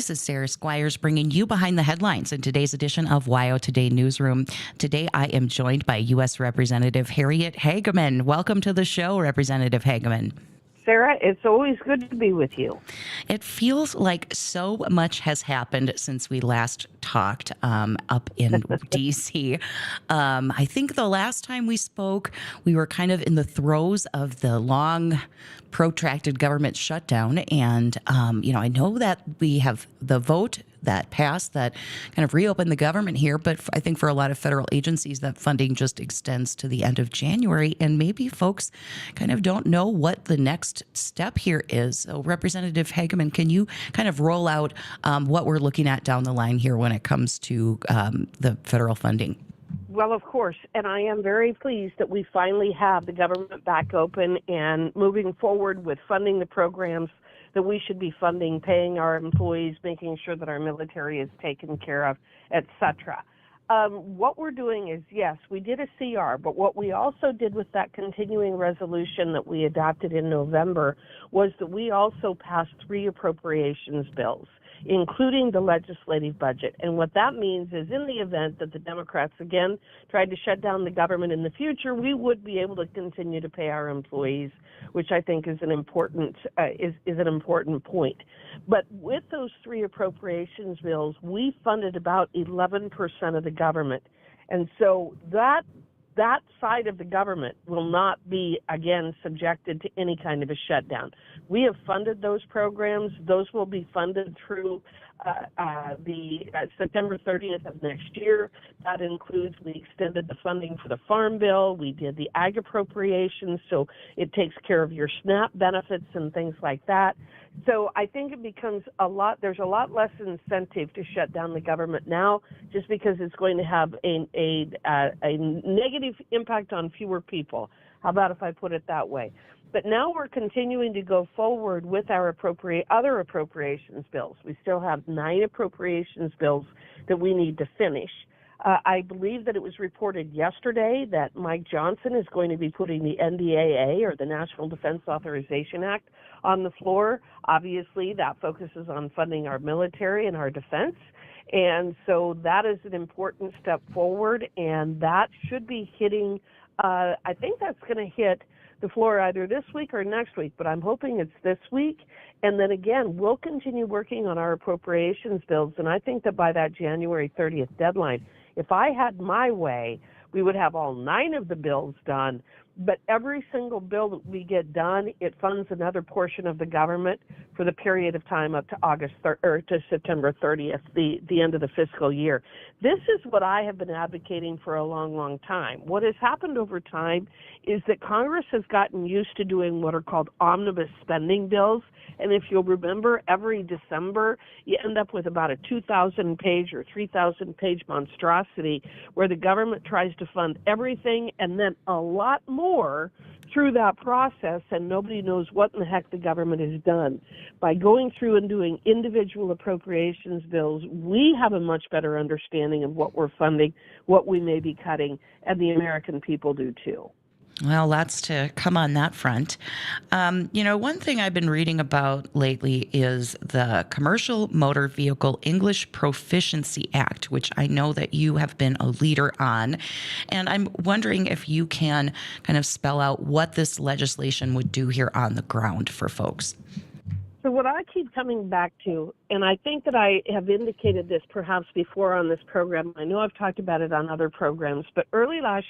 This is Sarah Squires bringing you behind the headlines in today's edition of WYO Today Newsroom. Today, I am joined by U.S. Representative Harriet Hageman. Welcome to the show, Representative Hageman. Sarah, it's always good to be with you. It feels like so much has happened since we last talked up in D.C. I think the last time we spoke, we were kind of in the throes of the long, protracted government shutdown. And, I know that we have the vote that passed that kind of reopened the government here. But I think for a lot of federal agencies, that funding just extends to the end of January. And maybe folks kind of don't know what the next step here is. So Representative Hageman, can you kind of roll out what we're looking at down the line here when it comes to the federal funding? Well, of course, and I am very pleased that we finally have the government back open and moving forward with funding the programs that we should be funding, paying our employees, making sure that our military is taken care of, etc. What we're doing is, yes, we did a CR, but what we also did with that continuing resolution that we adopted in November was that we also passed 3 appropriations bills, including the legislative budget. And what that means is in the event that the Democrats again tried to shut down the government in the future, we would be able to continue to pay our employees, which I think is an important is an important point. But with those 3 appropriations bills, we funded about 11% of the government. And so that side of the government will not be, again, subjected to any kind of a shutdown. We have funded those programs. Those will be funded through the September 30th of next year. That includes, we extended the funding for the Farm Bill. We did the ag appropriations, so it takes care of your SNAP benefits and things like that. So I think it becomes there's a lot less incentive to shut down the government now, just because it's going to have a negative impact on fewer people. How about if I put it that way? But now we're continuing to go forward with our other appropriations bills. We still have 9 appropriations bills that we need to finish. I believe that it was reported yesterday that Mike Johnson is going to be putting the NDAA, or the National Defense Authorization Act, on the floor. Obviously, that focuses on funding our military and our defense. And so that is an important step forward, and that should be hitting, I think that's going to hit the floor either this week or next week, but I'm hoping it's this week. And then again, we'll continue working on our appropriations bills, and I think that by that January 30th deadline, if I had my way, we would have all 9 of the bills done. But every single bill that we get done, it funds another portion of the government for the period of time up to September 30th, the end of the fiscal year. This is what I have been advocating for a long, long time. What has happened over time is that Congress has gotten used to doing what are called omnibus spending bills. And if you'll remember, every December, you end up with about a 2,000-page or 3,000-page monstrosity where the government tries to fund everything and then a lot more through that process, and nobody knows what in the heck the government has done. By going through and doing individual appropriations bills, we have a much better understanding of what we're funding, what we may be cutting, and the American people do too. Well, lots to come on that front. One thing I've been reading about lately is the Commercial Motor Vehicle English Proficiency Act, which I know that you have been a leader on. And I'm wondering if you can kind of spell out what this legislation would do here on the ground for folks. So what I keep coming back to, and I think that I have indicated this perhaps before on this program, I know I've talked about it on other programs, but earlier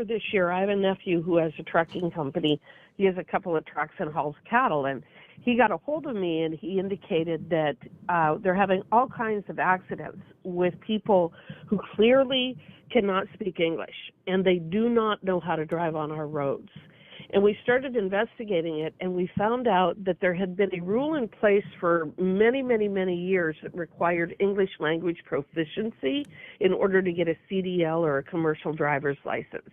this year, I have a nephew who has a trucking company. He has a couple of trucks and hauls cattle, and he got a hold of me and he indicated that they're having all kinds of accidents with people who clearly cannot speak English, and they do not know how to drive on our roads. And we started investigating it, and we found out that there had been a rule in place for many, many, many years that required English language proficiency in order to get a CDL or a commercial driver's license.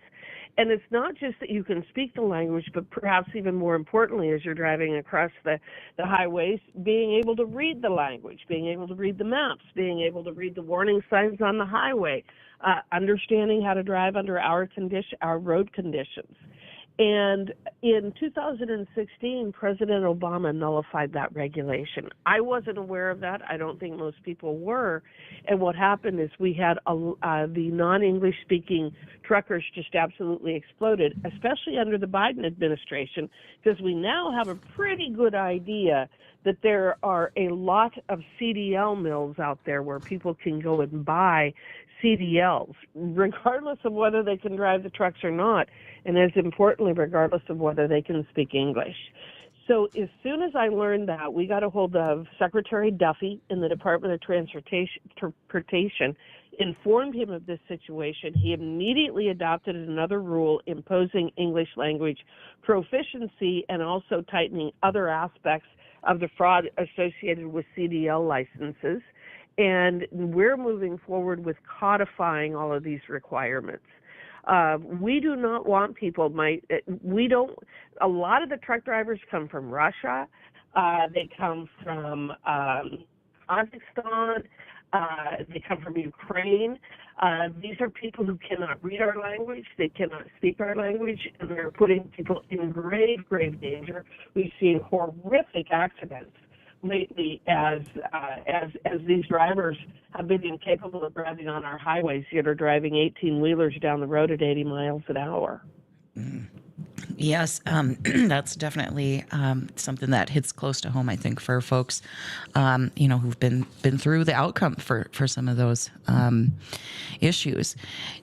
And it's not just that you can speak the language, but perhaps even more importantly, as you're driving across the highways, being able to read the language, being able to read the maps, being able to read the warning signs on the highway, understanding how to drive under our road conditions. And in 2016, President Obama nullified that regulation. I wasn't aware of that. I don't think most people were. And what happened is we had the non-English speaking truckers just absolutely exploded, especially under the Biden administration, because we now have a pretty good idea that there are a lot of CDL mills out there where people can go and buy CDLs, regardless of whether they can drive the trucks or not, and as importantly, regardless of whether they can speak English. So as soon as I learned that, we got a hold of Secretary Duffy in the Department of Transportation, informed him of this situation. He immediately adopted another rule imposing English language proficiency and also tightening other aspects of the fraud associated with CDL licenses. And we're moving forward with codifying all of these requirements. We do not want people, a lot of the truck drivers come from Russia. They come from Kazakhstan. They come from Ukraine. These are people who cannot read our language. They cannot speak our language, and they're putting people in grave, grave danger. We've seen horrific accidents lately as these drivers have been incapable of driving on our highways, yet are driving 18-wheelers down the road at 80 miles an hour. Yes, that's definitely something that hits close to home, I think, for folks, who've been through the outcome for some of those issues.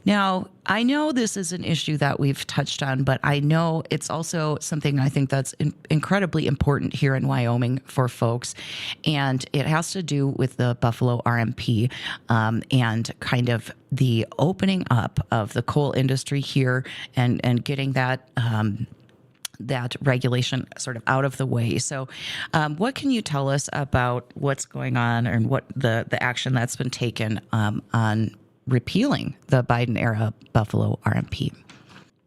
Now, I know this is an issue that we've touched on, but I know it's also something I think that's incredibly important here in Wyoming for folks, and it has to do with the Buffalo RMP and kind of the opening up of the coal industry here and getting that that regulation sort of out of the way. So what can you tell us about what's going on and what the action that's been taken on repealing the Biden-era Buffalo RMP?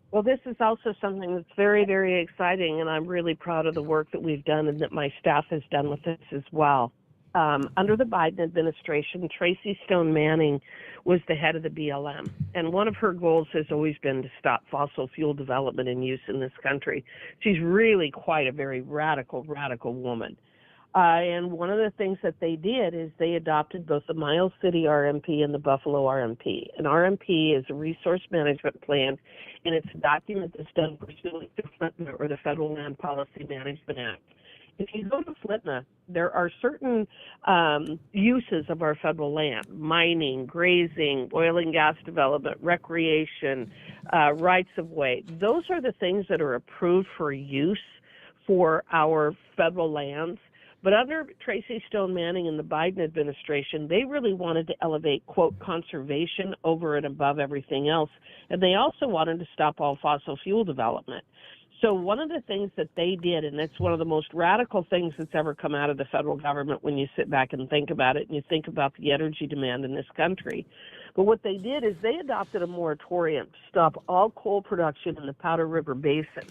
Well, this is also something that's very, very exciting, and I'm really proud of the work that we've done and that my staff has done with this as well. Under the Biden administration, Tracy Stone Manning was the head of the BLM, and one of her goals has always been to stop fossil fuel development and use in this country. She's really quite a very radical woman. And one of the things that they did is they adopted both the Miles City RMP and the Buffalo RMP. An RMP is a resource management plan, and it's a document that's done pursuant to FLTNA, or the Federal Land Policy Management Act. If you go to FLTNA, there are certain uses of our federal land: mining, grazing, oil and gas development, recreation, rights of way. Those are the things that are approved for use for our federal lands. But under Tracy Stone Manning and the Biden administration, they really wanted to elevate, quote, conservation over and above everything else. And they also wanted to stop all fossil fuel development. So one of the things that they did, and it's one of the most radical things that's ever come out of the federal government when you sit back and think about it, and you think about the energy demand in this country. But what they did is they adopted a moratorium to stop all coal production in the Powder River Basin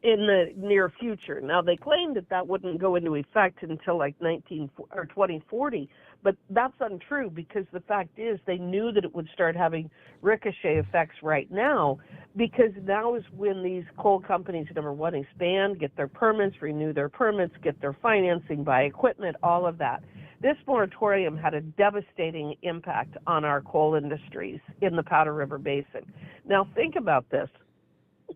in the near future. Now, they claimed that that wouldn't go into effect until like 2040, but that's untrue, because the fact is they knew that it would start having ricochet effects right now, because now is when these coal companies, number one, expand, get their permits, renew their permits, get their financing, buy equipment, all of that. This moratorium had a devastating impact on our coal industries in the Powder River Basin. Now, think about this.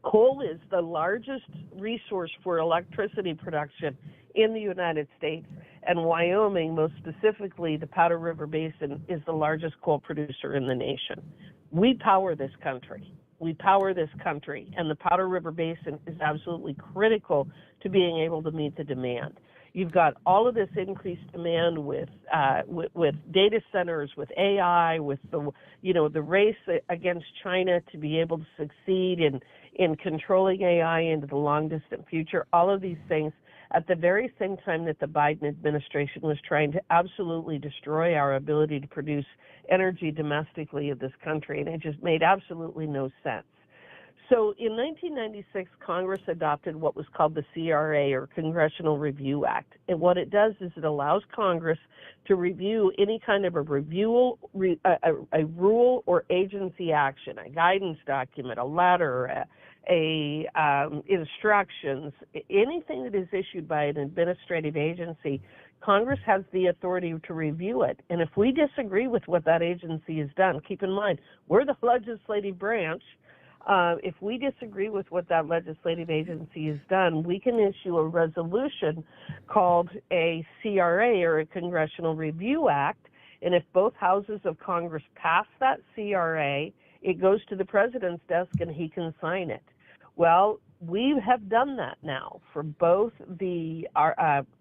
Coal is the largest resource for electricity production in the United States, and Wyoming, most specifically the Powder River Basin, is the largest coal producer in the nation. We power this country. We power this country, and the Powder River Basin is absolutely critical to being able to meet the demand. You've got all of this increased demand with data centers, with AI, with the race against China to be able to succeed in controlling AI into the long distant future. All of these things at the very same time that the Biden administration was trying to absolutely destroy our ability to produce energy domestically in this country, and it just made absolutely no sense. So in 1996, Congress adopted what was called the CRA, or Congressional Review Act. And what it does is it allows Congress to review any kind of a rule or agency action, a guidance document, a letter, instructions, anything that is issued by an administrative agency, Congress has the authority to review it. And if we disagree with what that agency has done, keep in mind, we're the legislative branch. If we disagree with what that legislative agency has done, we can issue a resolution called a CRA, or a Congressional Review Act. And if both houses of Congress pass that CRA, it goes to the president's desk and he can sign it. Well, we have done that now for both the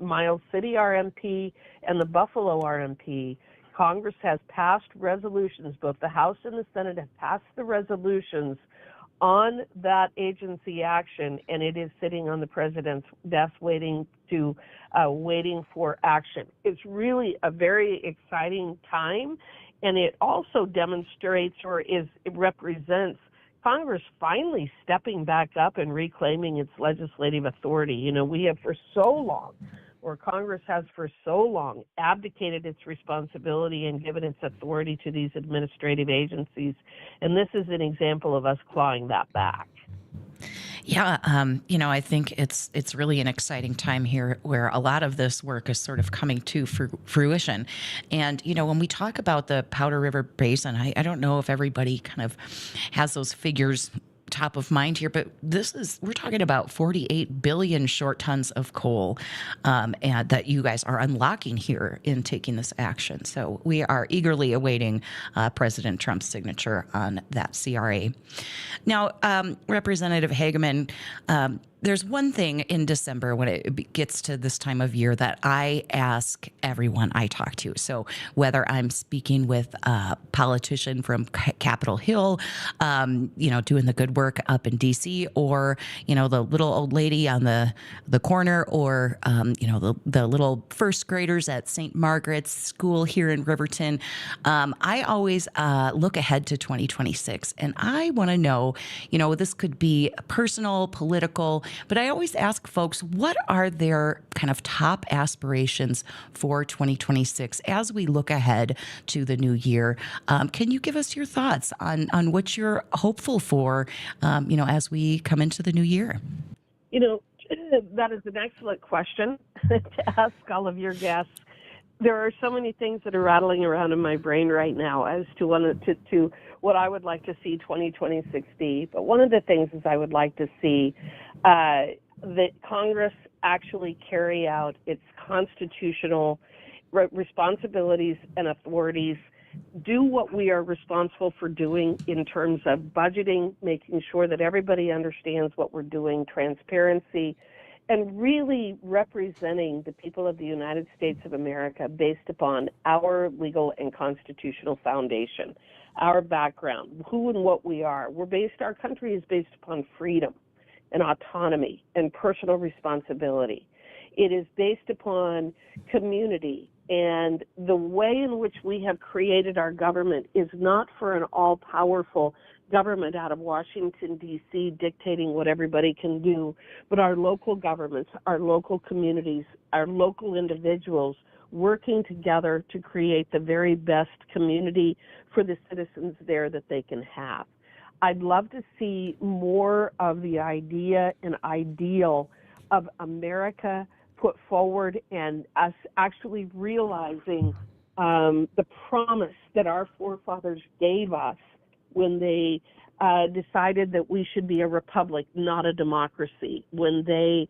Miles City RMP and the Buffalo RMP. Congress has passed resolutions, both the House and the Senate have passed the resolutions on that agency action, and it is sitting on the president's desk waiting for action. It's really a very exciting time, and it also demonstrates, it represents Congress finally stepping back up and reclaiming its legislative authority. You know, we have for so long, or Congress has for so long, abdicated its responsibility and given its authority to these administrative agencies. And this is an example of us clawing that back. Yeah, I think it's really an exciting time here where a lot of this work is sort of coming to fruition. And, when we talk about the Powder River Basin, I don't know if everybody kind of has those figures top of mind here, but we're talking about 48 billion short tons of coal and that you guys are unlocking here in taking this action. So we are eagerly awaiting President Trump's signature on that CRA. Now, Representative Hageman, there's one thing in December when it gets to this time of year that I ask everyone I talk to. So whether I'm speaking with a politician from Capitol Hill, doing the good work up in D.C., or, the little old lady on the corner, or, the little first graders at St. Margaret's School here in Riverton, I always look ahead to 2026. And I want to know, this could be personal, political, but I always ask folks, what are their kind of top aspirations for 2026 as we look ahead to the new year? Can you give us your thoughts on what you're hopeful for, as we come into the new year? That is an excellent question to ask all of your guests. There are so many things that are rattling around in my brain right now as to what I would like to see 2026 be. But one of the things is I would like to see that Congress actually carry out its constitutional responsibilities and authorities, do what we are responsible for doing in terms of budgeting, making sure that everybody understands what we're doing, transparency, and really representing the people of the United States of America based upon our legal and constitutional foundation, our background, who and what we are. Our country is based upon freedom and autonomy and personal responsibility. It is based upon community, and the way in which we have created our government is not for an all-powerful government out of Washington, D.C., dictating what everybody can do, but our local governments, our local communities, our local individuals working together to create the very best community for the citizens there that they can have. I'd love to see more of the idea and ideal of America put forward, and us actually realizing the promise that our forefathers gave us when they decided that we should be a republic, not a democracy. When they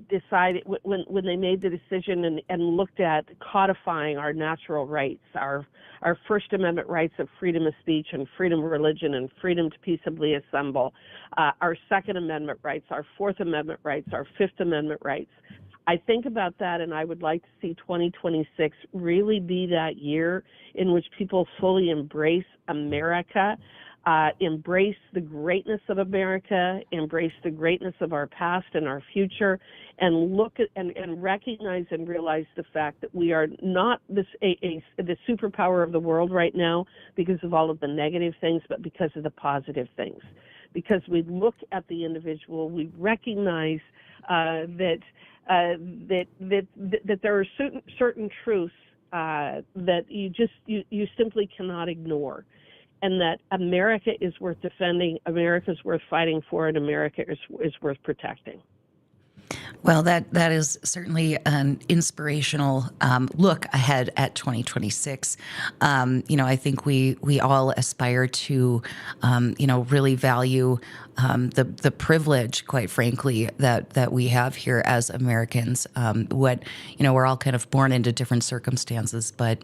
decided, when they made the decision and looked at codifying our natural rights, our First Amendment rights of freedom of speech and freedom of religion and freedom to peaceably assemble, our Second Amendment rights, our Fourth Amendment rights, our Fifth Amendment rights. I think about that, and I would like to see 2026 really be that year in which people fully embrace America, embrace the greatness of America, embrace the greatness of our past and our future, and look at and recognize and realize the fact that we are not the superpower of the world right now because of all of the negative things, but because of the positive things. Because we look at the individual, we recognize that there are certain truths that you simply cannot ignore. and that America is worth defending, America is worth fighting for, and America is worth protecting. Well, that is certainly an inspirational look ahead at 2026. I think we all aspire to, really value the privilege, quite frankly, that we have here as Americans. We're all kind of born into different circumstances, but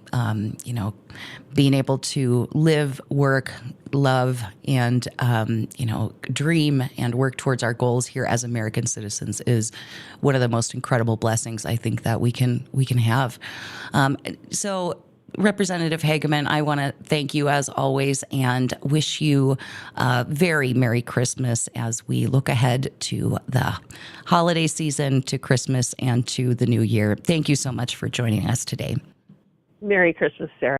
being able to live, work, love, and dream and work towards our goals here as American citizens is one of the most incredible blessings I think that we can have. So, Representative Hageman, I want to thank you as always and wish you a very Merry Christmas as we look ahead to the holiday season, to Christmas, and to the new year. Thank you so much for joining us today. Merry Christmas, Sarah.